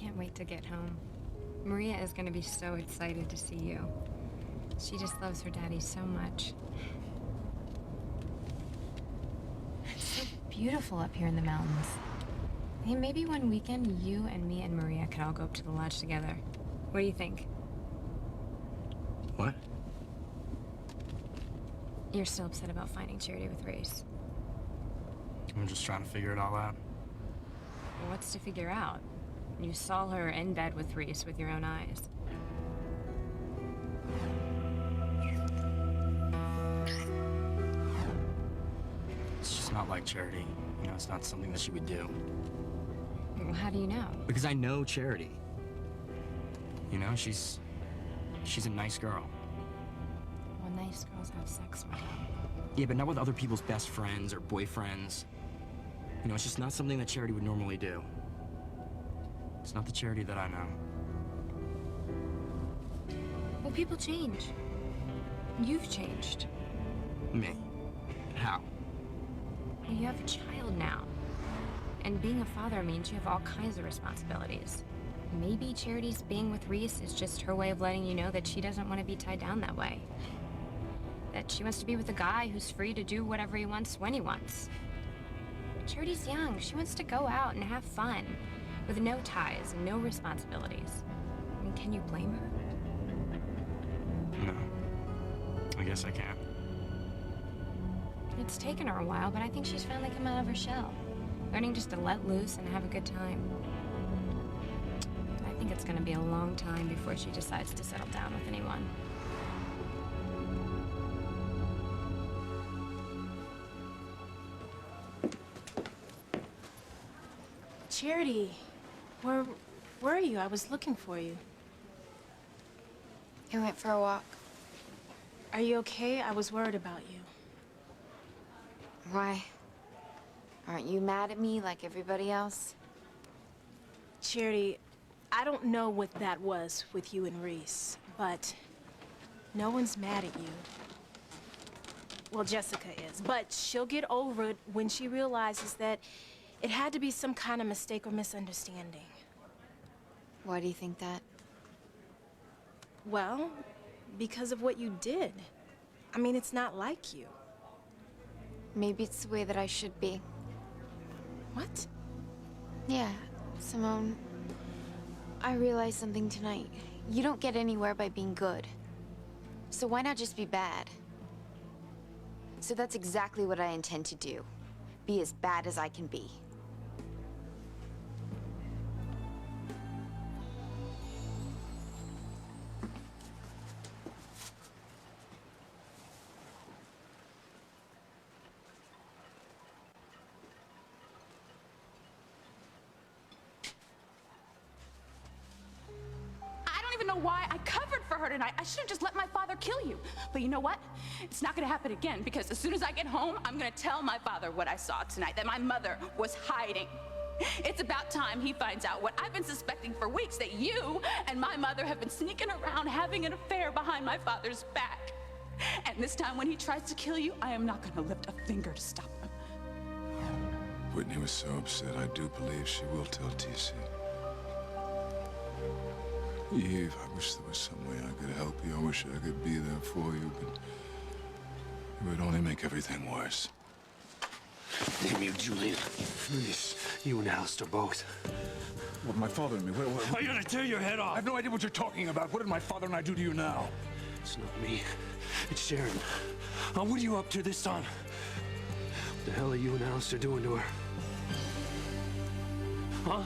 can't wait to get home. Maria is going to be so excited to see you. She just loves her daddy so much. It's so beautiful up here in the mountains. Hey, maybe one weekend you and me and Maria could all go up to the lodge together. What do you think? What? You're still upset about finding Charity with Reese. I'm just trying to figure it all out. Well, what's to figure out? You saw her in bed with Reese with your own eyes. It's just not like Charity. You know, it's not something that she would do. Well, how do you know? Because I know Charity. You know, she's a nice girl. Well, nice girls have sex with them. Yeah, but not with other people's best friends or boyfriends. You know, it's just not something that Charity would normally do. It's not the Charity that I know. Well, people change. You've changed. Me? How? Well, you have a child now. And being a father means you have all kinds of responsibilities. Maybe Charity's being with Reese is just her way of letting you know that she doesn't want to be tied down that way. That she wants to be with a guy who's free to do whatever he wants when he wants. Charity's young. She wants to go out and have fun with no ties and no responsibilities. I mean, can you blame her? No. I guess I can't. It's taken her a while, but I think she's finally come out of her shell. Learning just to let loose and have a good time. I think it's gonna be a long time before she decides to settle down with anyone. Charity, where are you? I was looking for you. I went for a walk. Are you okay? I was worried about you. Why? Aren't you mad at me like everybody else? Charity, I don't know what that was with you and Reese, but no one's mad at you. Well, Jessica is, but she'll get over it when she realizes that it had to be some kind of mistake or misunderstanding. Why do you think that? Well, because of what you did. I mean, it's not like you. Maybe it's the way that I should be. What? Yeah, Simone. I realized something tonight. You don't get anywhere by being good. So why not just be bad? So that's exactly what I intend to do. Be as bad as I can be. Why I covered for her tonight. I should have just let my father kill you. But you know what? It's not gonna happen again, because as soon as I get home, I'm gonna tell my father what I saw tonight, that my mother was hiding. It's about time he finds out what I've been suspecting for weeks, that you and my mother have been sneaking around having an affair behind my father's back. And this time when he tries to kill you, I am not gonna lift a finger to stop him. Whitney was so upset, I do believe she will tell TC. Eve, I wish there was some way I could help you. I wish I could be there for you, but it would only make everything worse. Damn you, Julian. Please. You and Alistair both. What, my father and me? What? I'm gonna tear your head off. I have no idea what you're talking about. What did my father and I do to you now? It's not me. It's Sharon. What are you up to this time? What the hell are you and Alistair doing to her? Huh?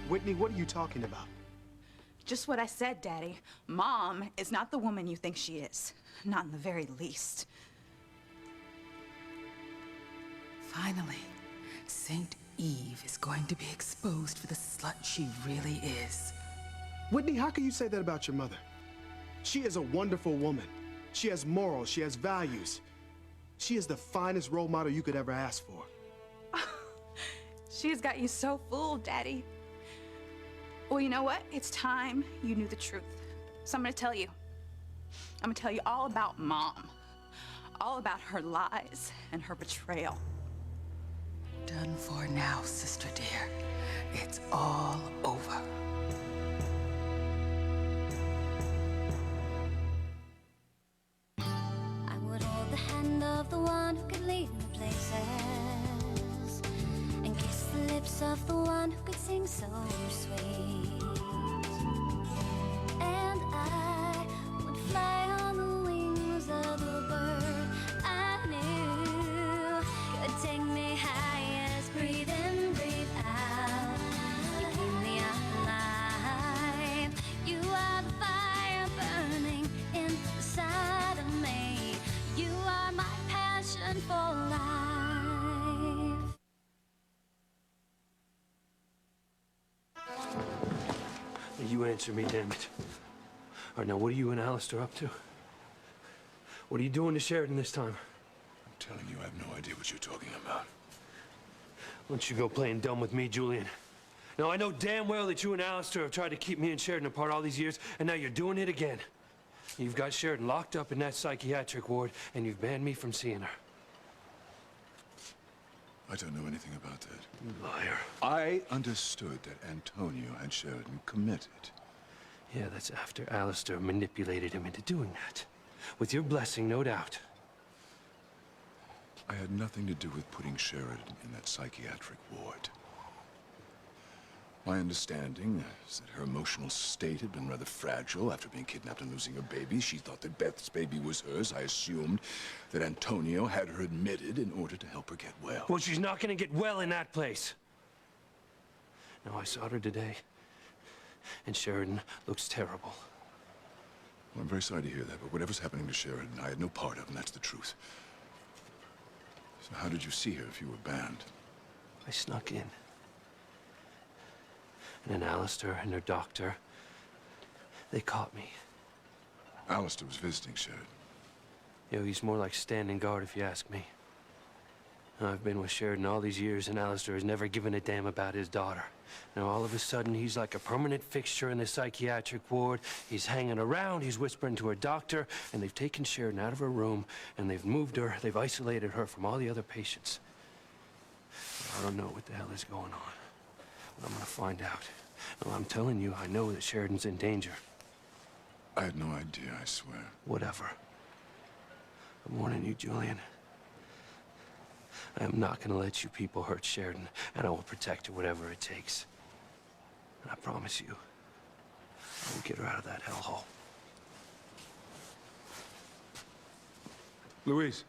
Whitney, what are you talking about? Just what I said, Daddy. Mom is not the woman you think she is. Not in the very least. Finally, Saint Eve is going to be exposed for the slut she really is. Whitney, how can you say that about your mother? She is a wonderful woman. She has morals, she has values. She is the finest role model you could ever ask for. She's got you so fooled, Daddy. Well, you know what? It's time you knew the truth. So I'm gonna tell you. I'm gonna tell you all about Mom. All about her lies and her betrayal. Done for now, sister dear. It's all over. I would hold the hand of the one who could lead me places, and kiss the lips of the one who could sing so sweet. And I would fly on the wings of the bird I knew could take me high as breathe in, breathe out. You keep me alive. You are the fire burning inside of me. You are my passion for life. You answer me, damn it. All right, now what are you and Alistair up to? What are you doing to Sheridan this time? I'm telling you, I have no idea what you're talking about. Why don't you go playing dumb with me, Julian? Now, I know damn well that you and Alistair have tried to keep me and Sheridan apart all these years, and now you're doing it again. You've got Sheridan locked up in that psychiatric ward, and you've banned me from seeing her. I don't know anything about that. You liar. I understood that Antonio and Sheridan committed. Yeah, that's after Alistair manipulated him into doing that. With your blessing, no doubt. I had nothing to do with putting Sheridan in that psychiatric ward. My understanding is that her emotional state had been rather fragile after being kidnapped and losing her baby. She thought that Beth's baby was hers. I assumed that Antonio had her admitted in order to help her get well. Well, she's not gonna get well in that place. No, I saw her today, and Sheridan looks terrible. Well, I'm very sorry to hear that, but whatever's happening to Sheridan, I had no part of, and that's the truth. So how did you see her if you were banned? I snuck in. And then Alistair and their doctor, they caught me. Alistair was visiting Sheridan. You know, he's more like standing guard, if you ask me. I've been with Sheridan all these years, and Alistair has never given a damn about his daughter. Now, all of a sudden, he's like a permanent fixture in the psychiatric ward. He's hanging around, he's whispering to her doctor, and they've taken Sheridan out of her room, and they've moved her, they've isolated her from all the other patients. I don't know what the hell is going on, but I'm gonna find out. Well, I'm telling you, I know that Sheridan's in danger. I had no idea, I swear. Whatever. I'm warning you, Julian. I am not gonna let you people hurt Sheridan, and I will protect her whatever it takes. And I promise you, I will get her out of that hellhole. Luis.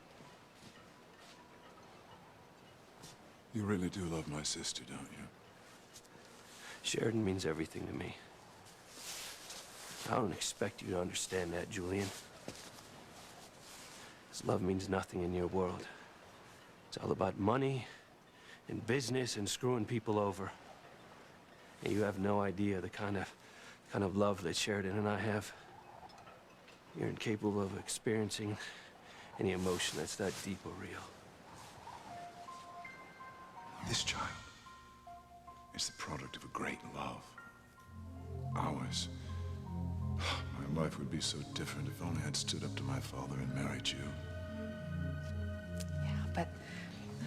You really do love my sister, don't you? Sheridan means everything to me. I don't expect you to understand that, Julian. This love means nothing in your world. It's all about money and business and screwing people over. And you have no idea the kind of love that Sheridan and I have. You're incapable of experiencing any emotion that's that deep or real. This child is the product of a great love. Ours. My life would be so different if only I'd stood up to my father and married you. Yeah, but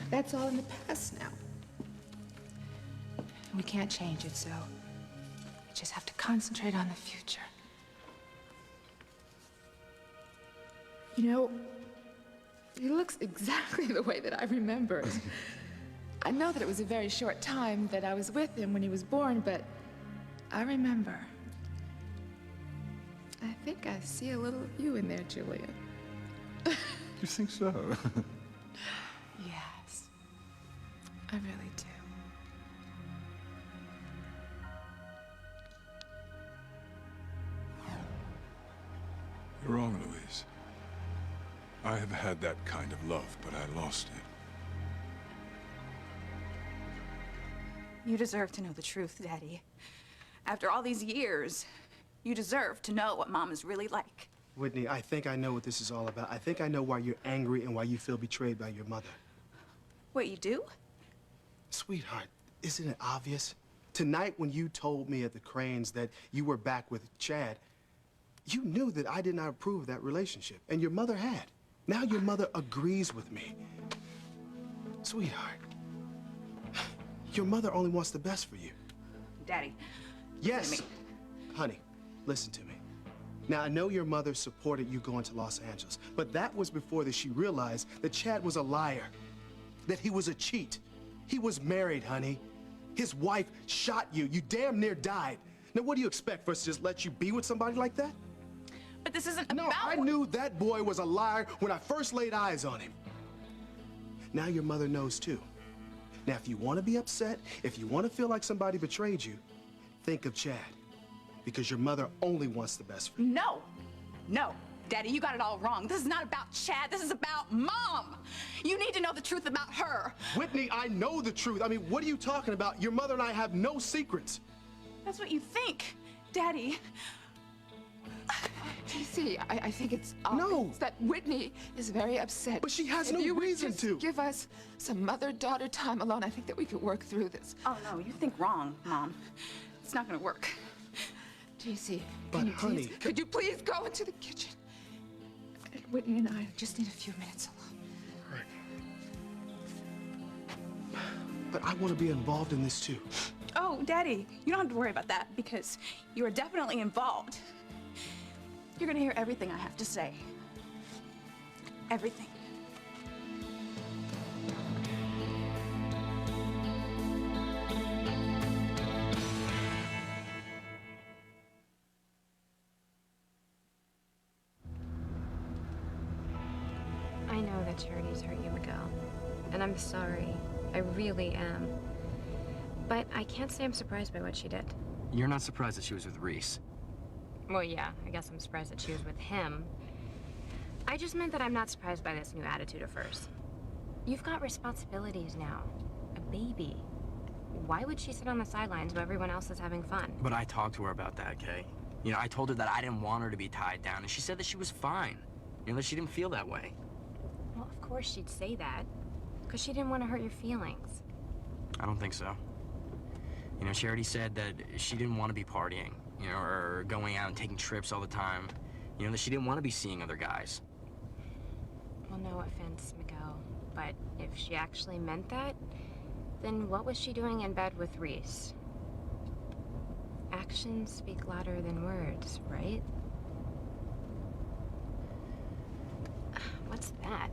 that's all in the past now. We can't change it, so we just have to concentrate on the future. You know, he looks exactly the way that I remember it. I know that it was a very short time that I was with him when he was born, but I remember. I think I see a little of you in there, Julian. You think so? Yes, I really do. You're wrong, Louise. I have had that kind of love, but I lost it. You deserve to know the truth, Daddy. After all these years, you deserve to know what Mom is really like. Whitney, I think I know what this is all about. I think I know why you're angry and why you feel betrayed by your mother. What, you do? Sweetheart, isn't it obvious? Tonight when you told me at the Cranes that you were back with Chad, you knew that I did not approve of that relationship, and your mother had. Now your mother agrees with me. Sweetheart, Your mother only wants the best for you. Daddy. Yes. listen to me. Honey, listen to me. Now, I know your mother supported you going to Los Angeles, but that was before she realized that Chad was a liar, that he was a cheat. He was married, honey. His wife shot you. You damn near died. Now, what do you expect, for us to just let you be with somebody like that? But this isn't No, about... I knew that boy was a liar when I first laid eyes on him. Now your mother knows too. Now, if you want to be upset, if you want to feel like somebody betrayed you, think of Chad. Because your mother only wants the best for you. No. No. Daddy, you got it all wrong. This is not about Chad. This is about Mom. You need to know the truth about her. Whitney, I know the truth. I mean, what are you talking about? Your mother and I have no secrets. That's what you think, Daddy. TC, I think it's obvious that Whitney is very upset. But she has no If you would reason just to. give us some mother-daughter time alone, I think that we could work through this. Oh, no, you think wrong, Mom. It's not gonna work. TC, But, can you honey... please, could you please go into the kitchen? Whitney and I just need a few minutes alone. Right. But I want to be involved in this too. Oh, Daddy, you don't have to worry about that because you are definitely involved. You're gonna hear everything I have to say. Everything. I know that Charity's hurt you, Miguel. And I'm sorry. I really am. But I can't say I'm surprised by what she did. You're not surprised that she was with Reese. Well, yeah, I guess I'm surprised that she was with him. I just meant that I'm not surprised by this new attitude of hers. You've got responsibilities now. A baby. Why would she sit on the sidelines while everyone else is having fun? But I talked to her about that, Kay. You know, I told her that I didn't want her to be tied down, and she said that she was fine. You know, that she didn't feel that way. Well, of course she'd say that. Because she didn't want to hurt your feelings. I don't think so. You know, Charity said that she didn't want to be partying, you know, or going out and taking trips all the time. You know, that she didn't want to be seeing other guys. Well, no offense, Miguel, but if she actually meant that, then what was she doing in bed with Reese? Actions speak louder than words, right? What's that?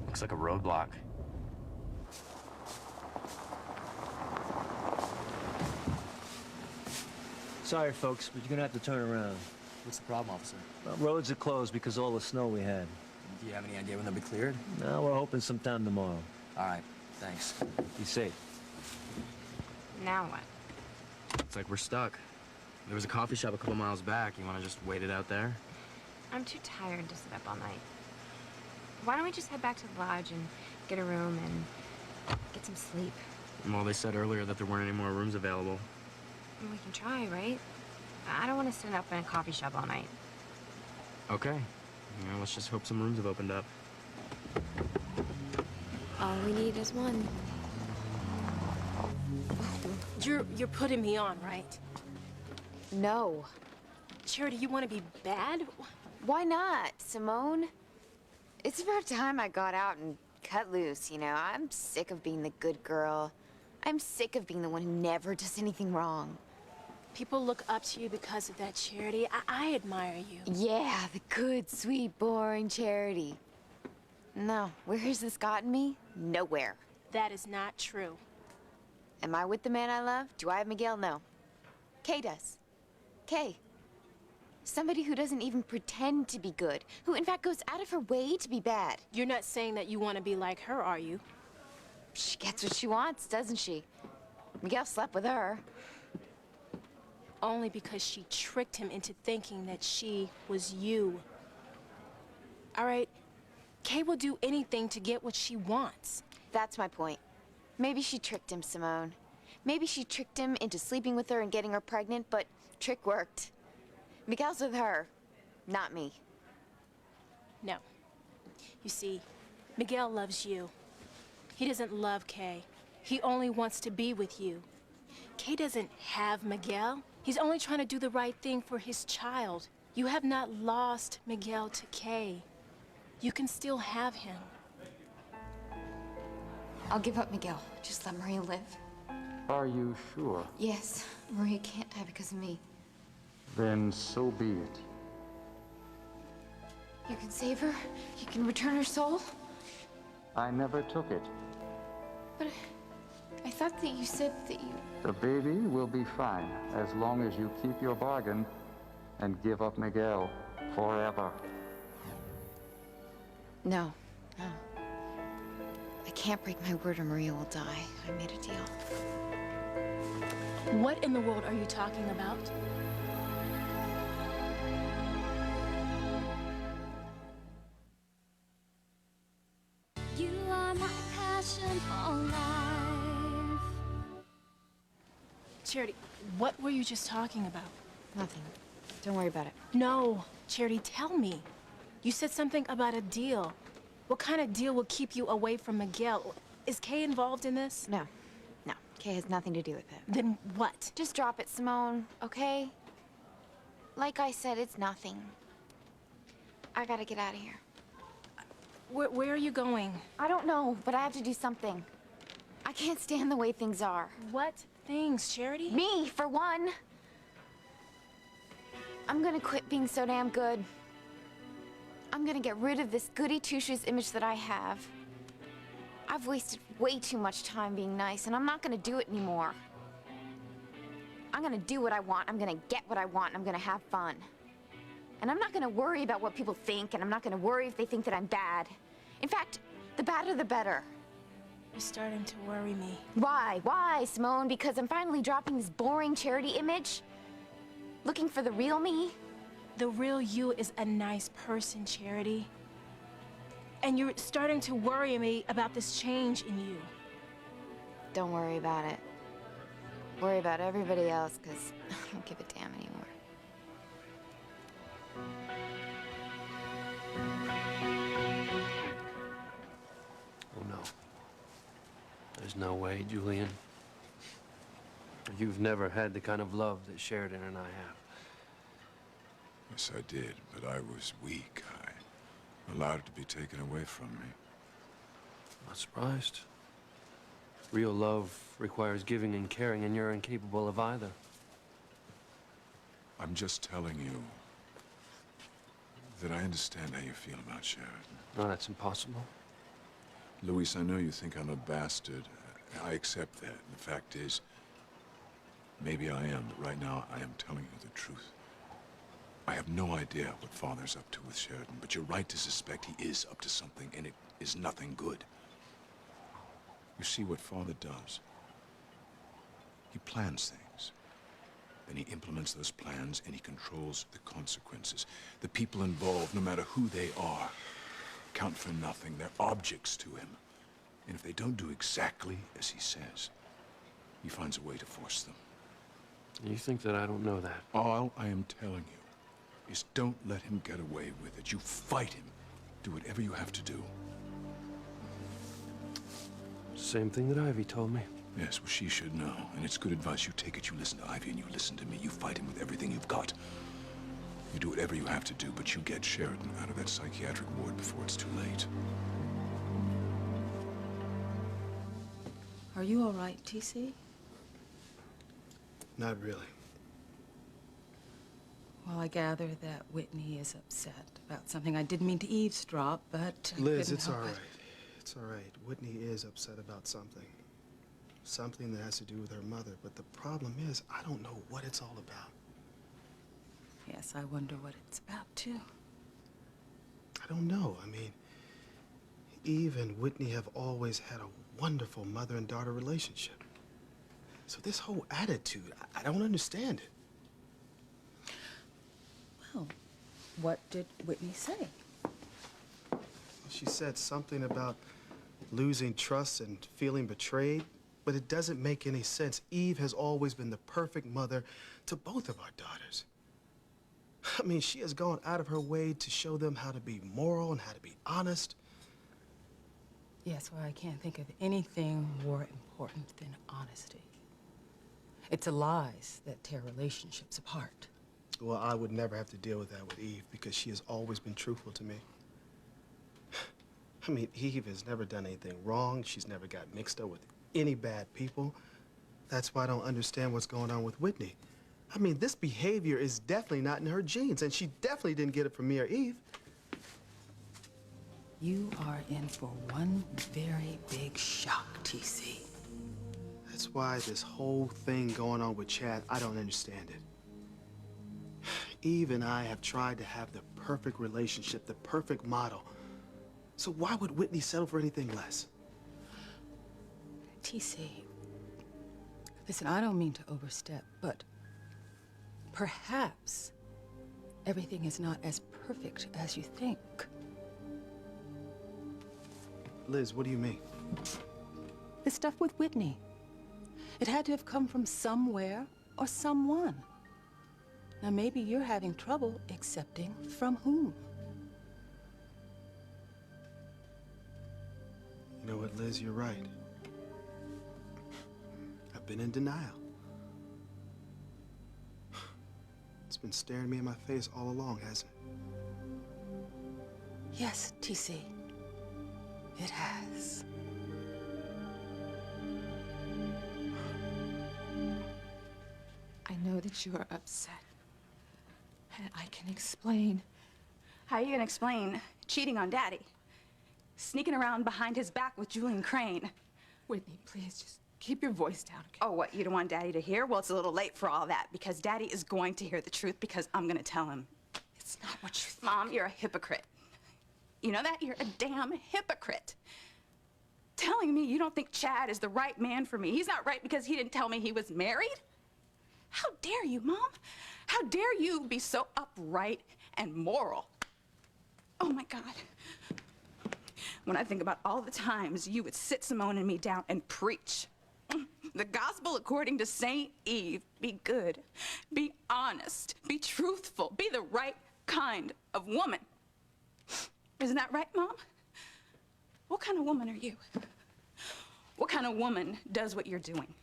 Looks like a roadblock. Sorry, folks, but you're gonna have to turn around. What's the problem, officer? Well, roads are closed because of all the snow we had. Do you have any idea when they'll be cleared? No, we're hoping sometime tomorrow. All right, thanks. Be safe. Now what? It's like we're stuck. There was a coffee shop a couple miles back. You want to just wait it out there? I'm too tired to sit up all night. Why don't we just head back to the lodge and get a room and get some sleep? Well, they said earlier that there weren't any more rooms available. We can try, right? I don't want to sit up in a coffee shop all night. Okay. You know, let's just hope some rooms have opened up. All we need is one. You're putting me on, right? No. Charity, you want to be bad? Why not, Simone? It's about time I got out and cut loose, you know? I'm sick of being the good girl. I'm sick of being the one who never does anything wrong. People look up to you because of that, Charity. I admire you. Yeah, the good, sweet, boring Charity. No, where has this gotten me? Nowhere. That is not true. Am I with the man I love? Do I have Miguel? No. Kay does. Kay. Somebody who doesn't even pretend to be good, who in fact goes out of her way to be bad. You're not saying that you want to be like her, are you? She gets what she wants, doesn't she? Miguel slept with her. Only because she tricked him into thinking that she was you. All right, Kay will do anything to get what she wants. That's my point. Maybe she tricked him, Simone. Maybe she tricked him into sleeping with her and getting her pregnant, but trick worked. Miguel's with her, not me. No. You see, Miguel loves you. He doesn't love Kay. He only wants to be with you. Kay doesn't have Miguel. He's only trying to do the right thing for his child. You have not lost Miguel to Kay. You can still have him. I'll give up Miguel. Just let Maria live. Are you sure? Yes, Maria can't die because of me. Then so be it. You can save her? You can return her soul? I never took it. But I thought that you said that you... The baby will be fine as long as you keep your bargain and give up Miguel forever. No, no. I can't break my word or Maria will die. I made a deal. What in the world are you talking about? You are my passion for life. Charity, what were you just talking about? Nothing. Don't worry about it. No, Charity, tell me. You said something about a deal. What kind of deal will keep you away from Miguel? Is Kay involved in this? No. No. Kay has nothing to do with it. Then what? Just drop it, Simone, okay? Like I said, it's nothing. I gotta get out of here. Where are you going? I don't know, but I have to do something. I can't stand the way things are. What things, Charity? Me, for one. I'm gonna quit being so damn good. I'm gonna get rid of this goody two-shoes image that I have. I've wasted way too much time being nice, and I'm not gonna do it anymore. I'm gonna do what I want, I'm gonna get what I want, and I'm gonna have fun. And I'm not gonna worry about what people think, and I'm not gonna worry if they think that I'm bad. In fact, the badder the better. You're starting to worry me. Why? Why, Simone? Because I'm finally dropping this boring charity image? Looking for the real me? The real you is a nice person, Charity. And you're starting to worry me about this change in you. Don't worry about it. Worry about everybody else, because I don't give a damn anymore. Oh, no. There's no way, Julian. You've never had the kind of love that Sheridan and I have. Yes, I did, but I was weak. I allowed it to be taken away from me. Not surprised. Real love requires giving and caring, and you're incapable of either. I'm just telling you that I understand how you feel about Sheridan. No, that's impossible. Luis, I know you think I'm a bastard. I accept that. The fact is, maybe I am, but right now I am telling you the truth. I have no idea what Father's up to with Sheridan, but you're right to suspect he is up to something, and it is nothing good. You see what Father does? He plans things. Then he implements those plans, and he controls the consequences. The people involved, no matter who they are, count for nothing. They're objects to him. And if they don't do exactly as he says, he finds a way to force them. You think that I don't know that? All I am telling you is don't let him get away with it. You fight him. Do whatever you have to do. Same thing that Ivy told me. Yes, well, she should know. And it's good advice. You take it, you listen to Ivy, and you listen to me. You fight him with everything you've got. You do whatever you have to do, but you get Sheridan out of that psychiatric ward before it's too late. Are you all right, TC? Not really. Well, I gather that Whitney is upset about something. I didn't mean to eavesdrop, but I Liz, couldn't it's help all it. right. It's all right. Whitney is upset about something. Something that has to do with her mother. But the problem is, I don't know what it's all about. Yes, I wonder what it's about, too. I don't know. I mean, Eve and Whitney have always had a wonderful mother and daughter relationship. So this whole attitude, I don't understand it. Well, what did Whitney say? She said something about losing trust and feeling betrayed, but it doesn't make any sense. Eve has always been the perfect mother to both of our daughters. I mean, she has gone out of her way to show them how to be moral and how to be honest. Yes, well, I can't think of anything more important than honesty. It's the lies that tear relationships apart. Well, I would never have to deal with that with Eve because she has always been truthful to me. I mean, Eve has never done anything wrong. She's never got mixed up with any bad people. That's why I don't understand what's going on with Whitney. I mean, this behavior is definitely not in her genes, and she definitely didn't get it from me or Eve. You are in for one very big shock, TC. That's why this whole thing going on with Chad, I don't understand it. Eve and I have tried to have the perfect relationship, the perfect model. So why would Whitney settle for anything less? TC, listen, I don't mean to overstep, but perhaps everything is not as perfect as you think. Liz, what do you mean? The stuff with Whitney. It had to have come from somewhere or someone. Now, maybe you're having trouble accepting from whom. You know what, Liz, you're right. I've been in denial. It's been staring me in my face all along, hasn't it? Yes, TC. It has. I know that you are upset. And I can explain. How are you gonna explain cheating on Daddy? Sneaking around behind his back with Julian Crane. Whitney, please just keep your voice down, okay? Oh, what, you don't want Daddy to hear? Well, it's a little late for all that, because Daddy is going to hear the truth because I'm gonna tell him. It's not what you think. Mom, you're a hypocrite. You know that? You're a damn hypocrite. Telling me you don't think Chad is the right man for me. He's not right because he didn't tell me he was married? How dare you, Mom? How dare you be so upright and moral? Oh, my God. When I think about all the times you would sit Simone and me down and preach. The gospel according to Saint Eve, be good, be honest, be truthful, be the right kind of woman. Isn't that right, Mom? What kind of woman are you? What kind of woman does what you're doing?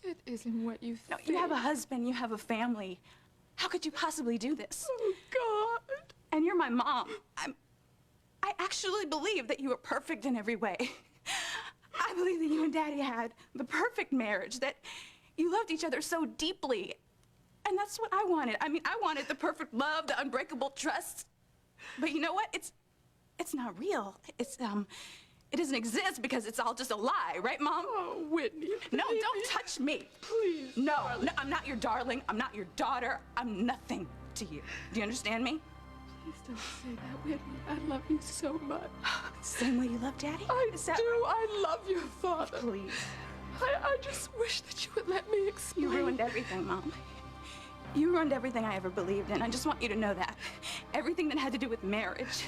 It isn't what you think. No, you have a husband, you have a family. How could you possibly do this? Oh, God. And you're my mom. I actually believe that you were perfect in every way. I believe that you and Daddy had the perfect marriage, that you loved each other so deeply. And that's what I wanted. I mean, I wanted the perfect love, the unbreakable trust. But you know what? It's not real. It doesn't exist because it's all just a lie, right, Mom? Oh, Whitney. No, don't touch me. Please. No, I'm not your darling. I'm not your daughter. I'm nothing to you. Do you understand me? Please don't say that, Whitney. I love you so much. Same way you love Daddy? I Is that do. right? I love your father. Please. I just wish that you would let me explain. You ruined everything, Mom. You ruined everything I ever believed in. I just want you to know that. Everything that had to do with marriage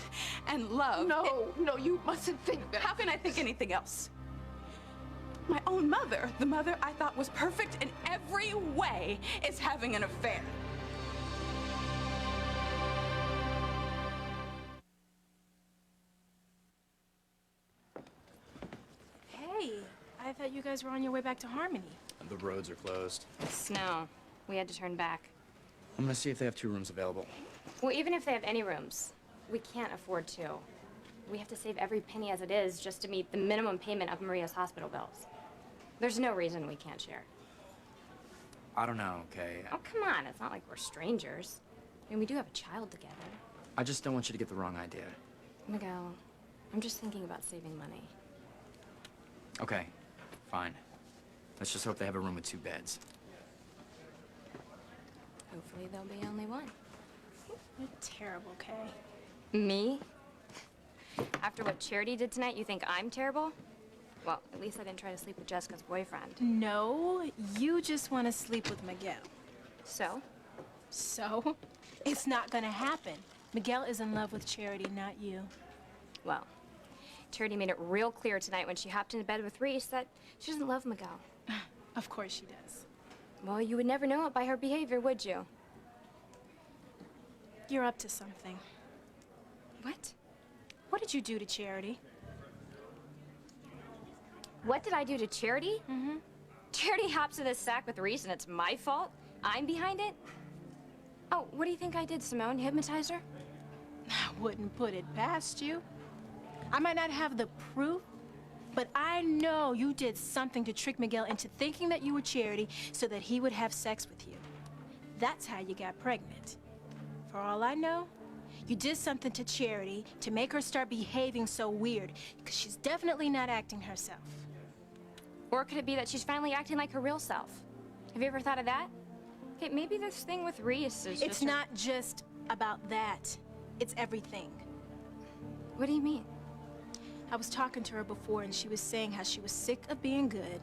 and love. No, no, you mustn't think that. How can I think anything else? My own mother, the mother I thought was perfect in every way, is having an affair. Hey, I thought you guys were on your way back to Harmony. The roads are closed. Snow. We had to turn back. I'm gonna see if they have 2 rooms available. Well, even if they have any rooms, we can't afford 2. We have to save every penny as it is just to meet the minimum payment of Maria's hospital bills. There's no reason we can't share. I don't know, okay? Oh, come on. It's not like we're strangers. I mean, we do have a child together. I just don't want you to get the wrong idea. Miguel, I'm just thinking about saving money. Okay, fine. Let's just hope they have a room with 2 beds. Hopefully there'll be only one. You're terrible, Kay. Me? After what Charity did tonight, you think I'm terrible? Well, at least I didn't try to sleep with Jessica's boyfriend. No, you just want to sleep with Miguel. So? So? It's not gonna happen. Miguel is in love with Charity, not you. Well, Charity made it real clear tonight when she hopped into bed with Reese that she doesn't love Miguel. Of course she does. Well, you would never know it by her behavior, would you? You're up to something. What? What did you do to Charity? What did I do to Charity? Mm-hmm. Charity hops in this sack with Reese and it's my fault? I'm behind it? Oh, what do you think I did, Simone? Hypnotize her? I wouldn't put it past you. I might not have the proof, but I know you did something to trick Miguel into thinking that you were Charity so that he would have sex with you. That's how you got pregnant. For all I know, you did something to Charity to make her start behaving so weird, because she's definitely not acting herself. Or could it be that she's finally acting like her real self? Have you ever thought of that? Okay, maybe this thing with Reese is It's not just about that. It's everything. What do you mean? I was talking to her before, and she was saying how she was sick of being good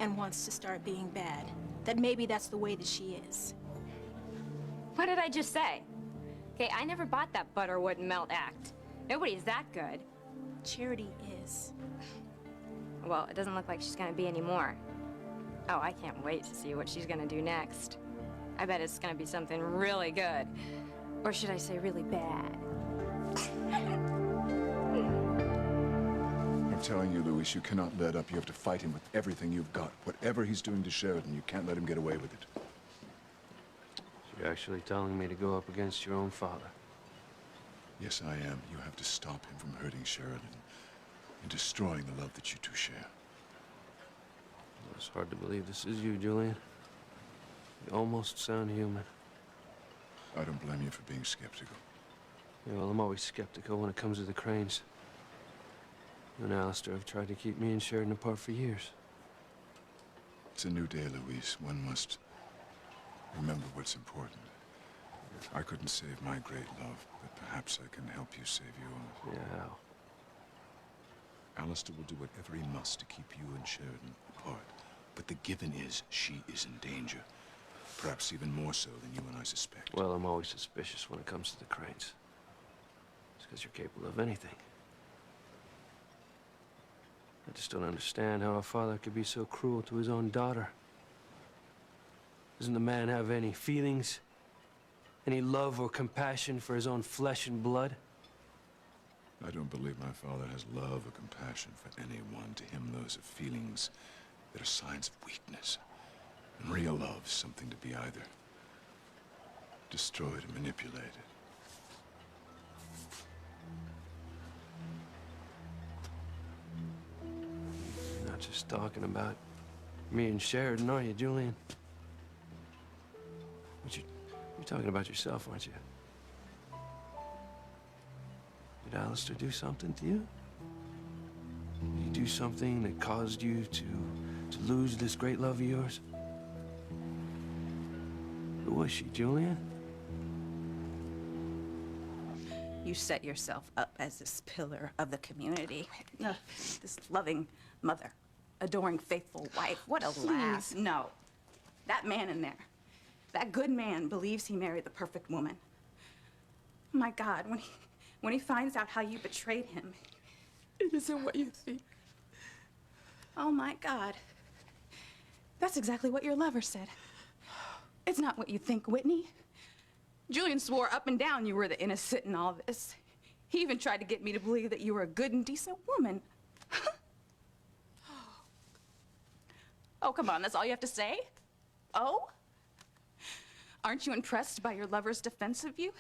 and wants to start being bad. That maybe that's the way that she is. What did I just say? Okay, I never bought that butter wouldn't melt act. Nobody's that good. Charity is. Well, it doesn't look like she's gonna be anymore. Oh, I can't wait to see what she's gonna do next. I bet it's gonna be something really good. Or should I say really bad? I'm telling you, Luis, you cannot let up. You have to fight him with everything you've got. Whatever he's doing to Sheridan, you can't let him get away with it. So you're actually telling me to go up against your own father? Yes, I am. You have to stop him from hurting Sheridan and destroying the love that you two share. Well, it's hard to believe this is you, Julian. You almost sound human. I don't blame you for being skeptical. Yeah, well, I'm always skeptical when it comes to the Cranes. You and Alistair have tried to keep me and Sheridan apart for years. It's a new day, Luis. One must remember what's important. I couldn't save my great love, but perhaps I can help you save yours. Yeah, how? Alistair will do whatever he must to keep you and Sheridan apart. But the given is, she is in danger. Perhaps even more so than you and I suspect. Well, I'm always suspicious when it comes to the Cranes. It's because you're capable of anything. I just don't understand how a father could be so cruel to his own daughter. Doesn't the man have any feelings? Any love or compassion for his own flesh and blood? I don't believe my father has love or compassion for anyone. To him, those are feelings that are signs of weakness. And real love is something to be either destroyed or manipulated. You're not just talking about me and Sheridan, are you, Julian? You're talking about yourself, aren't you? Did Alistair do something to you? Did he do something that caused you to lose this great love of yours? Who was she, Julian? You set yourself up as this pillar of the community. This loving mother, adoring faithful wife. What a laugh. No, that man in there, that good man believes he married the perfect woman. My God, when he finds out how you betrayed him. It isn't what you think. Oh my God. That's exactly what your lover said. It's not what you think, Whitney. Julian swore up and down you were the innocent in all this. He even tried to get me to believe that you were a good and decent woman. Oh, come on, that's all you have to say? Oh? Aren't you impressed by your lover's defense of you?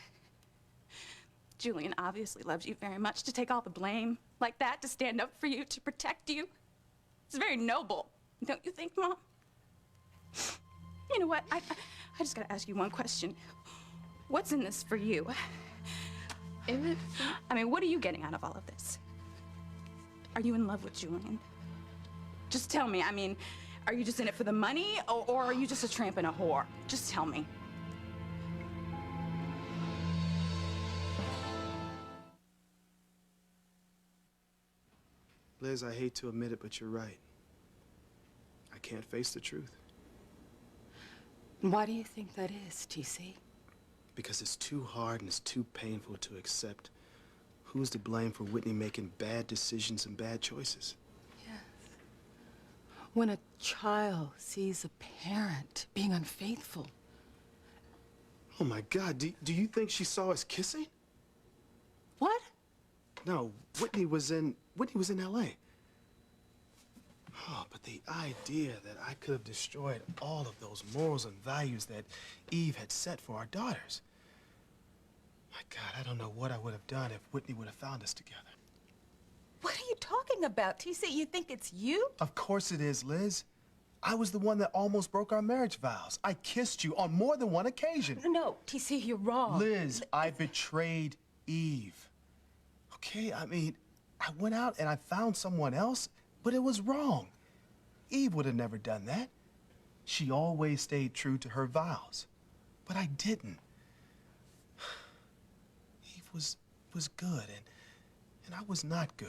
Julian obviously loves you very much to take all the blame like that, to stand up for you, to protect you. It's very noble, don't you think, Mom? You know what? I just gotta ask you one question. What's in this for you? I mean, what are you getting out of all of this? Are you in love with Julian? Just tell me. I mean, are you just in it for the money, or are you just a tramp and a whore? Just tell me. Liz, I hate to admit it, but you're right. I can't face the truth. Why do you think that is, TC? Because it's too hard and it's too painful to accept. Who's to blame for Whitney making bad decisions and bad choices? Yes. When a child sees a parent being unfaithful. Oh my God, do you think she saw us kissing? What? No, Whitney was in L.A. Oh, but the idea that I could have destroyed all of those morals and values that Eve had set for our daughters. My God, I don't know what I would have done if Whitney would have found us together. talking about? TC, you think it's you? Of course it is, Liz. I was the one that almost broke our marriage vows. I kissed you on more than one occasion. No, TC, you're wrong. Liz, I betrayed Eve. Okay, I mean, I went out and I found someone else, but it was wrong. Eve would have never done that. She always stayed true to her vows, but I didn't. Eve was good, and I was not good.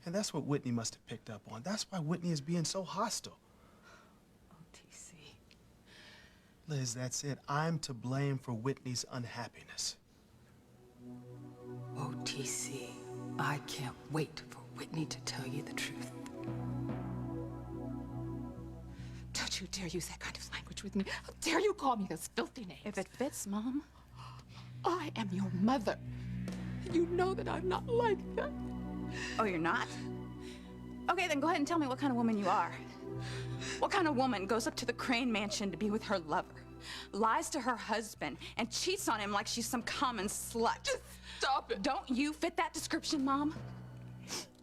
And that's what Whitney must have picked up on. That's why Whitney is being so hostile. Oh, TC. Liz, that's it. I'm to blame for Whitney's unhappiness. Oh, TC, I can't wait for Whitney to tell you the truth. Don't you dare use that kind of language with me. How dare you call me those filthy names? If it fits, Mom. I am your mother. You know that I'm not like that. Oh, you're not? Okay, then go ahead and tell me what kind of woman you are. What kind of woman goes up to the Crane mansion to be with her lover, lies to her husband, and cheats on him like she's some common slut? Just stop it. Don't you fit that description, Mom?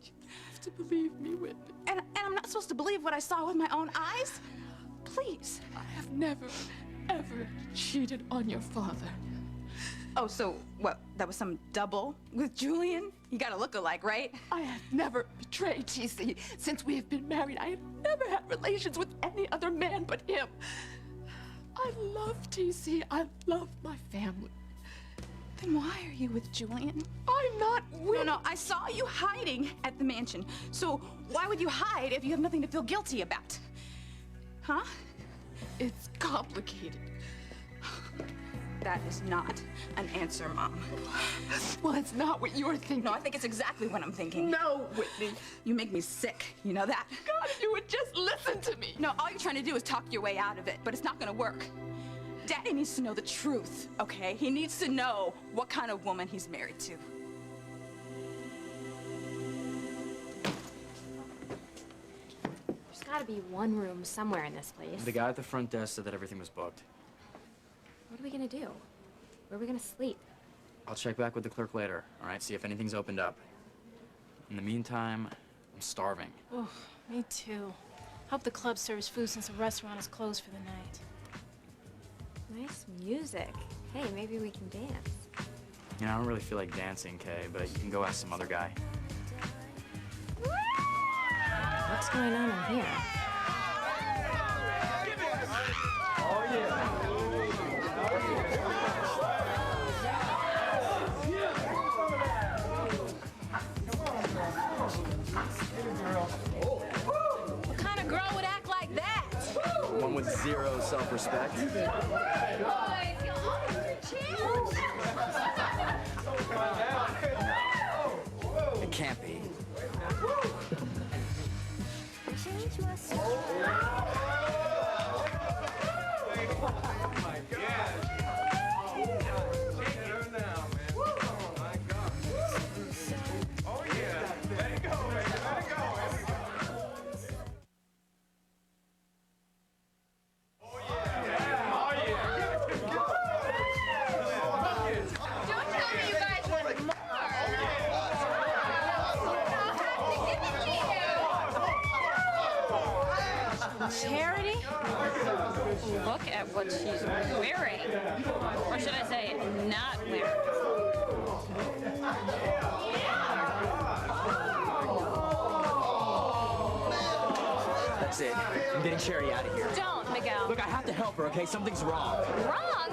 You have to believe me, Whitney. And I'm not supposed to believe what I saw with my own eyes? Please. I have never, ever cheated on your father. Oh, so what? That was some double with Julian? You got a look-alike, right? I have never betrayed TC. Since we have been married, I have never had relations with any other man but him. I love TC. I love my family. Then why are you with Julian? I'm not with... No, I saw you hiding at the mansion. So why would you hide if you have nothing to feel guilty about? Huh? It's complicated. That is not an answer, Mom. Well, it's not what you're thinking. No, I think it's exactly what I'm thinking. No, Whitney. You make me sick, you know that? God, if you would just listen to me. No, all you're trying to do is talk your way out of it, but it's not gonna work. Daddy needs to know the truth, okay? He needs to know what kind of woman he's married to. There's gotta be one room somewhere in this place. The guy at the front desk said that everything was booked. What are we gonna do? Where are we gonna sleep? I'll check back with the clerk later, all right? See if anything's opened up. In the meantime, I'm starving. Oh, me too. Hope the club serves food since the restaurant is closed for the night. Nice music. Hey, maybe we can dance. You know, I don't really feel like dancing, Kay, but you can go ask some other guy. What's going on in here? Oh, yeah. What kind of girl would act like that? One with zero self-respect. It can't be. Charity? Look at what she's wearing. Or should I say, not wearing. That's it. I'm getting Sherry out of here. Don't, Miguel. Look, I have to help her, okay? Something's wrong. Wrong?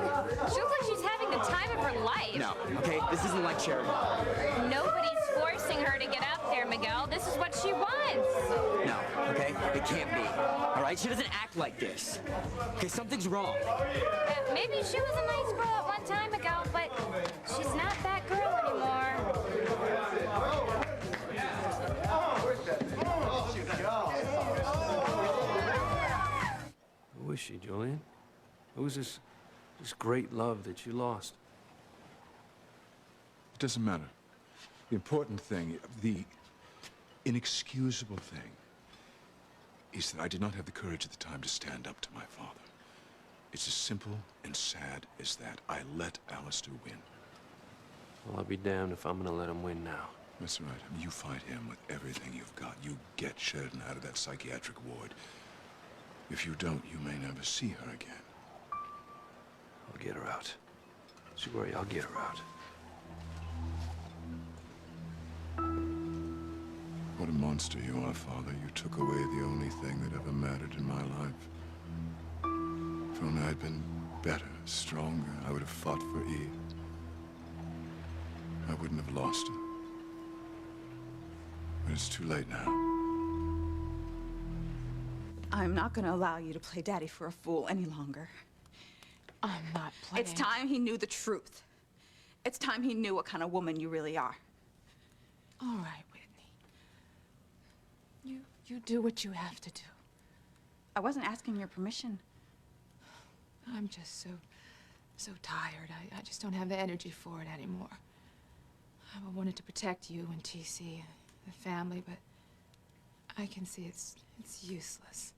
She looks like she's having the time of her life. No, okay? This isn't like Sherry. Nobody's forcing her to get out there, Miguel. This is what she wants. No, okay? It can't be. All right? She doesn't act like this. Okay, something's wrong. Maybe she was a nice girl at one time, Miguel, but she's not that girl anymore. Who is she, Julian? Who is this great love that you lost? It doesn't matter. The important thing, the inexcusable thing, is that I did not have the courage at the time to stand up to my father. It's as simple and sad as that. I let Alistair win. Well, I'll be damned if I'm gonna let him win now. That's right. I mean, you fight him with everything you've got. You get Sheridan out of that psychiatric ward. If you don't, you may never see her again. I'll get her out. Don't you worry, I'll get her out. What a monster you are, Father. You took away the only thing that ever mattered in my life. If only I'd been better, stronger, I would have fought for Eve. I wouldn't have lost her. But it's too late now. I'm not gonna allow you to play Daddy for a fool any longer. I'm not playing. It's time he knew the truth. It's time he knew what kind of woman you really are. All right, Whitney. You do what you have to do. I wasn't asking your permission. I'm just so tired. I just don't have the energy for it anymore. I wanted to protect you and TC, the family, but I can see it's useless.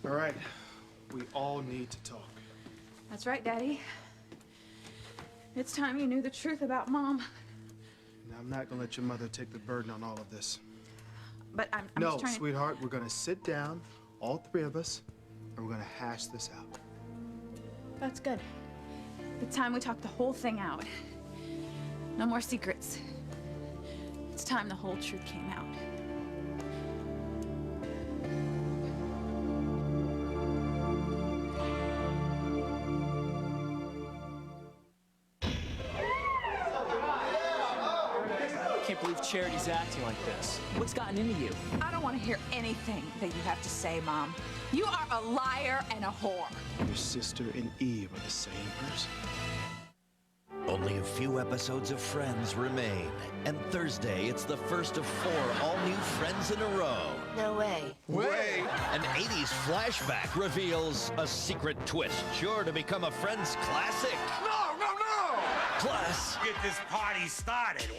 All right, we all need to talk. That's right, Daddy. It's time you knew the truth about Mom. Now, I'm not gonna let your mother take the burden on all of this. But I'm No, just trying to... sweetheart, we're gonna sit down, all three of us, and we're gonna hash this out. That's good. It's time we talk the whole thing out. No more secrets. It's time the whole truth came out. I can't believe Charity's acting like this. What's gotten into you? I don't want to hear anything that you have to say, Mom. You are a liar and a whore. Your sister and Eve are the same person. Only a few episodes of Friends remain. And Thursday, it's the first of 4 all-new Friends in a row. No way. Way! An 80s flashback reveals a secret twist sure to become a Friends classic. No, no, no! Plus, get this party started.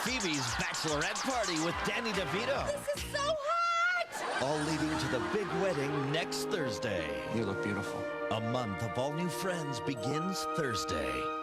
Phoebe's bachelorette party with Danny DeVito. This is so hot! All leading to the big wedding next Thursday. You look beautiful. A month of all new Friends begins Thursday.